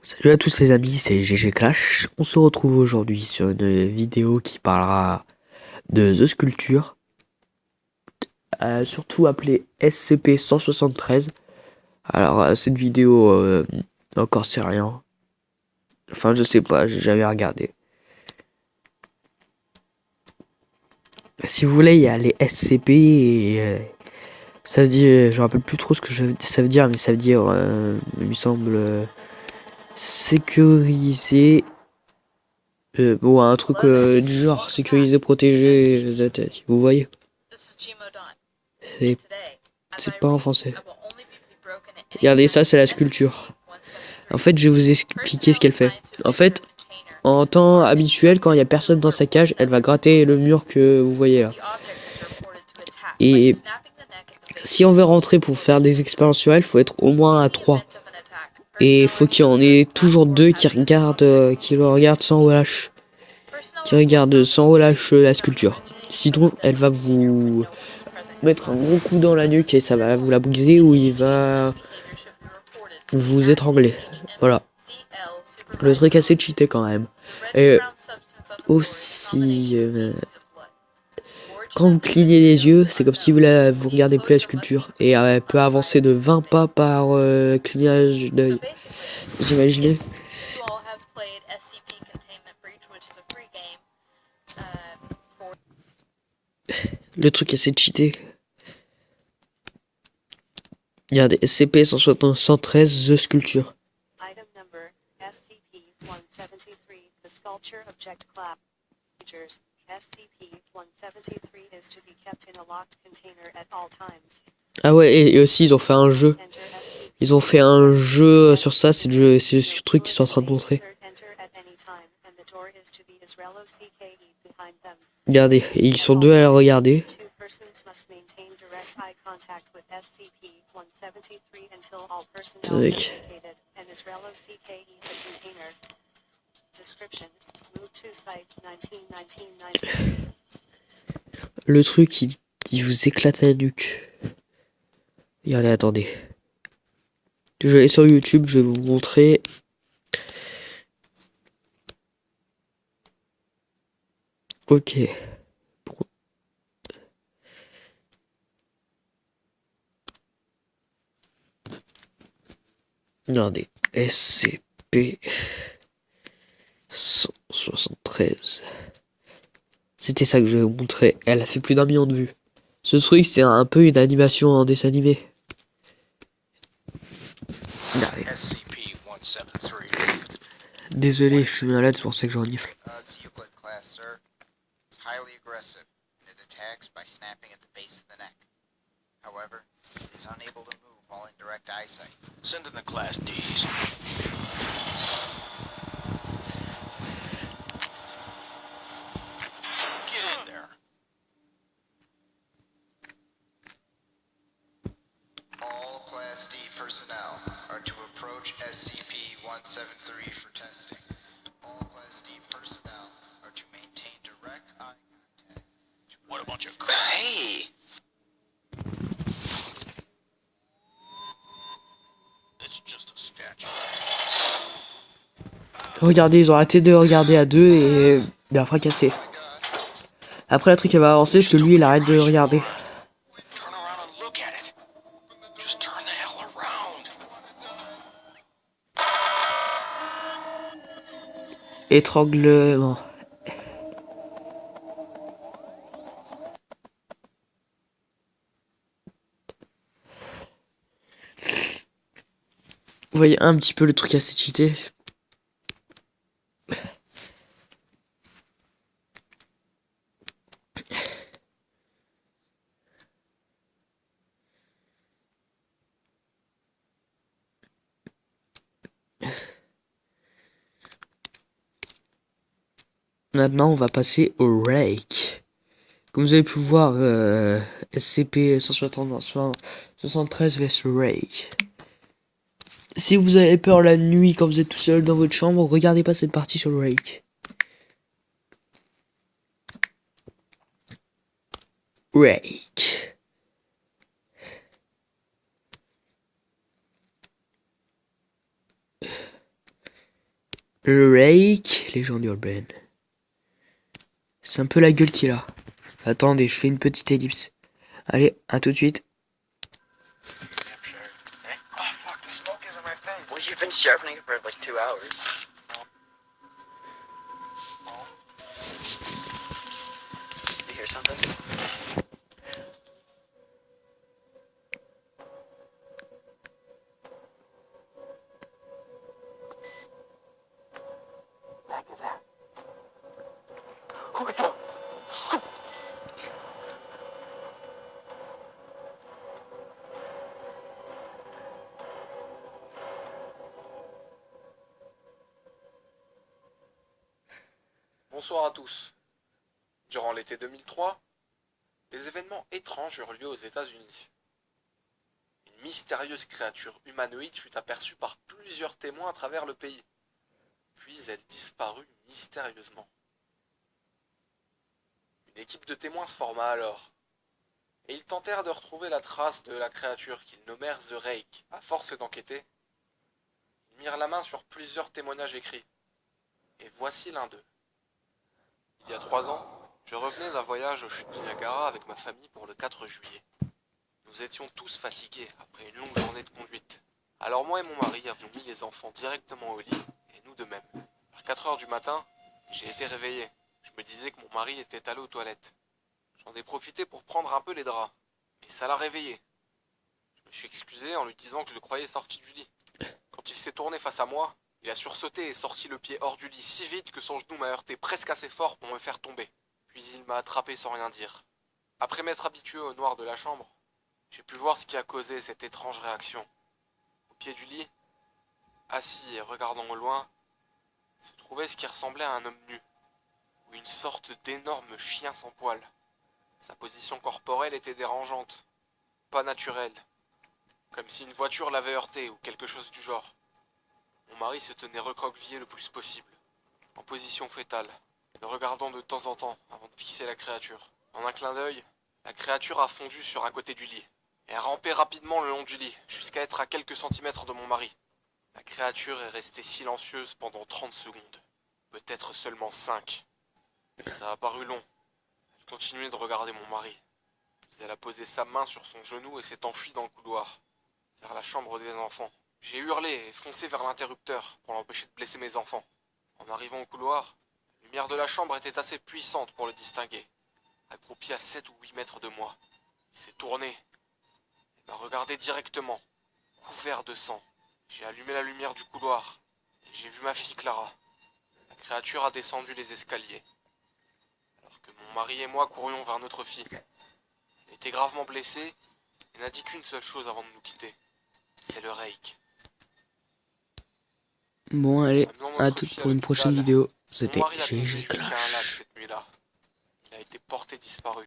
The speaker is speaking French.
Salut à tous les amis, c'est GG Clash. On se retrouve aujourd'hui sur une vidéo qui parlera de The Sculpture, surtout appelée SCP-173. Alors cette vidéo, encore c'est rien. Enfin je sais pas, j'ai jamais regardé. Si vous voulez, il y a les SCP et ça veut dire, je me rappelle plus trop ce que ça veut dire, mais ça veut dire, il me semble, sécuriser. Bon, un truc du genre sécuriser, protéger, vous voyez. C'est c'est pas en français. Regardez, ça c'est la sculpture. En fait, je vais vous expliquer ce qu'elle fait. En fait, en temps habituel, quand il y a personne dans sa cage, elle va gratter le mur que vous voyez là. Et si on veut rentrer pour faire des expériences sur elle, faut être au moins à 3. Et il faut qu'il y en ait toujours 2 qui le regardent sans relâche. Qui regardent sans relâche la sculpture. Sinon, elle va vous mettre un gros coup dans la nuque et ça va vous la briser, ou il va vous étrangler. Voilà. Le truc assez cheaté quand même. Et aussi, quand vous clignez les yeux, c'est comme si vous regardez plus la sculpture. Et elle peut avancer de 20 pas par clignage d'œil. Vous imaginez? Le truc assez cheaté. Regardez, SCP-113, The Sculpture. Item number SCP-173, the sculpture object class. Features SCP-173 is to be kept in a locked container at all times. Ah ouais, et aussi ils ont fait un jeu. Ils ont fait un jeu sur ça, c'est le truc qu'ils sont en train de montrer. Regardez, et ils sont 2 à la regarder. Tac. Le truc qui vous éclate la nuque. Regardez, attendez. Je vais aller sur YouTube, je vais vous montrer. Ok. Regardez, SCP 173. C'était ça que je vais vous montrer. Elle a fait plus d'1 million de vues. Ce truc, c'est un peu une animation en dessin animé. Regardez. Désolé, je suis malade, c'est pour ça que je renifle. Send in the class Ds. Get in there. All Class D personnel are to approach SCP-173 for testing. All Class D personnel are to maintain direct eye contact. What a bunch of Hey! It's just a statue. Regardez, ils ont arrêté de regarder à 2 et il a fracassé. Après, le truc elle va avancer parce que lui, il arrête de regarder. Turn around and look at it. Just turn the hell around. Étranglement. Vous voyez un petit peu le truc assez cheaté. Maintenant, on va passer au rake. Comme vous avez pu voir, SCP-173 vs rake. Si vous avez peur la nuit quand vous êtes tout seul dans votre chambre, regardez pas cette partie sur le rake. Rake. Le Rake, légende urbaine. C'est un peu la gueule qu'il a. Attendez, je fais une petite ellipse. Allez, à tout de suite. Oh, fuck, the smoke is on my face. Well, you've been sharpening it for like 2 hours. You hear something? Heck is that? Oh my god! Shoot! Bonsoir à tous. Durant l'été 2003, des événements étranges eurent lieu aux États-Unis. Une mystérieuse créature humanoïde fut aperçue par plusieurs témoins à travers le pays. Puis elle disparut mystérieusement. Une équipe de témoins se forma alors, et ils tentèrent de retrouver la trace de la créature qu'ils nommèrent The Rake. À force d'enquêter, ils mirent la main sur plusieurs témoignages écrits. Et voici l'un d'eux. Il y a 3 ans, je revenais d'un voyage aux chutes du Niagara avec ma famille pour le 4 juillet. Nous étions tous fatigués après une longue journée de conduite. Alors moi et mon mari avions mis les enfants directement au lit, et nous de même. Vers 4 heures du matin, j'ai été réveillé. Je me disais que mon mari était allé aux toilettes. J'en ai profité pour prendre un peu les draps, mais ça l'a réveillé. Je me suis excusé en lui disant que je le croyais sorti du lit. Quand il s'est tourné face à moi, il a sursauté et sorti le pied hors du lit si vite que son genou m'a heurté presque assez fort pour me faire tomber. Puis il m'a attrapé sans rien dire. Après m'être habitué au noir de la chambre, j'ai pu voir ce qui a causé cette étrange réaction. Au pied du lit, assis et regardant au loin, se trouvait ce qui ressemblait à un homme nu, ou une sorte d'énorme chien sans poils. Sa position corporelle était dérangeante, pas naturelle, comme si une voiture l'avait heurté ou quelque chose du genre. Mon mari se tenait recroquevillé le plus possible, en position fétale, le regardant de temps en temps avant de fixer la créature. En un clin d'œil, la créature a fondu sur un côté du lit, et a rampé rapidement le long du lit, jusqu'à être à quelques centimètres de mon mari. La créature est restée silencieuse pendant 30 secondes, peut-être seulement 5. Et ça a paru long. Elle continuait de regarder mon mari. Puis elle a posé sa main sur son genou et s'est enfuie dans le couloir, vers la chambre des enfants. J'ai hurlé et foncé vers l'interrupteur pour l'empêcher de blesser mes enfants. En arrivant au couloir, la lumière de la chambre était assez puissante pour le distinguer. Accroupi à 7 ou 8 mètres de moi, il s'est tourné et m'a regardé directement, couvert de sang. J'ai allumé la lumière du couloir et j'ai vu ma fille Clara. La créature a descendu les escaliers, alors que mon mari et moi courions vers notre fille. Elle était gravement blessée et n'a dit qu'une seule chose avant de nous quitter. C'est le Rake. Bon, allez, Amenant à notre toutes fille à pour une l'hôpital, prochaine vidéo. mon C'était mari a conduit GG jusqu'à un lac Clash. cette nuit-là. Il a été porté disparu.